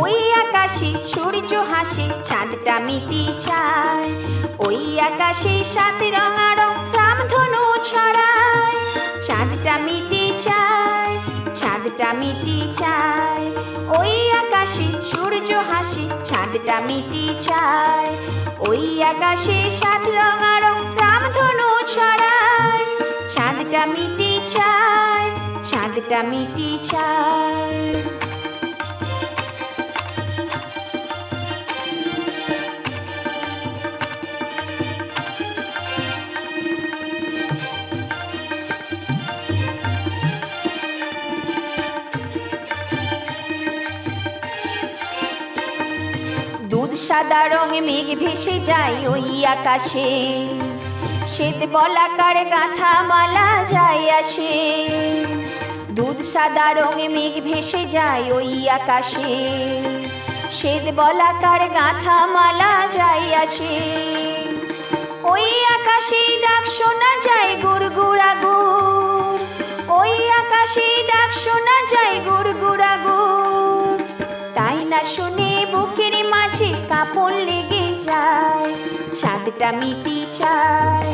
ওই আকাশে সূর্য হাসে, চাঁদটা মিটি ছায়। ওই আকাশে সাত রঙারং রামধনু ছড়ায়। চাঁদটা মিটি চায়, চাঁদটা মিটি চায়। ওই আকাশে সূর্য হাসে, চাঁদটা মিটি ছায়। ওই আকাশে সাত রঙারং রামধনু ছড়ায়। চাঁদটা মিটি চায়, চাঁদটা মিটি চায়। দুধ সাদা রঙে মেঘ ভেসে যায় ওই আকাশে, শ্বেত বলাকার গাঁথা মালা যায় আসে। দুধ সাদা রঙে মেঘ ভেসে যায় ওই আকাশে, শ্বেত বলাকার গাঁথা মালা যায় আসে। ওই আকাশে ডাক শোনা যায় গুড়গুড়া গুড়, ওই আকাশে ডাক শোনা যায় গুড়গুড়া গুড়। তাই না শুনে বুকের মাঝে কাঁপন লেগে যায়। চাঁদটা মিটি চায়,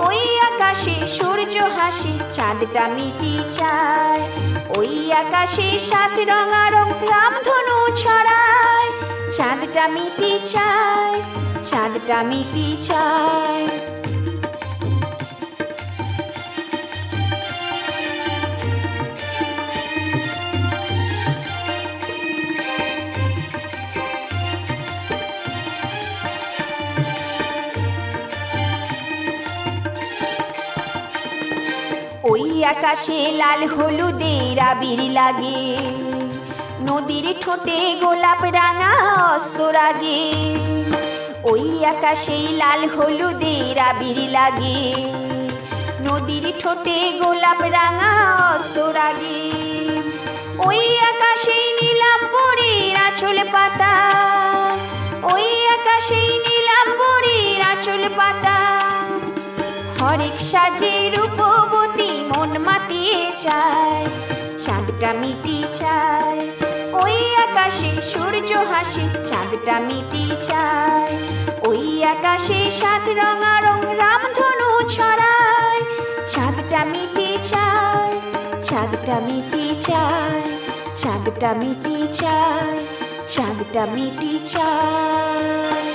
ওই আকাশে সূর্য হাসে, চাঁদটা মিটি চায়। ওই আকাশে সাত রঙারং রামধনু ছড়ায়। চাঁদটা মিটি চায়, চাঁদটা মিটি চায়। ওই আকাশে লাল হলুদের আবির লাগে, নদীর ঠোঁটে গোলাপ রাঙা অস্ত রাগে। ওই আকাশে লাল হলুদের আবির লাগে, নদীর ঠোঁটে গোলাপ রাঙা অস্ত রাগে। ওই আকাশে নীলাম্বরীর আঁচল পাতা, ওই আকাশে নীলাম্বরীর আঁচল পাতা। হরেক সাজে রূপবতী মন মাতিয়ে যায়। চাঁদটা মিটি চায়, ওই আকাশে সূর্য হাসে, চাঁদটা মিটি চায়। ওই আকাশে সাত রঙারং রামধনু ছড়ায়। চাঁদটা মিটি চায়, চাঁদটা মিটি চায়, চাঁদটা মিটি চায়, চাঁদটা মিটি চায়।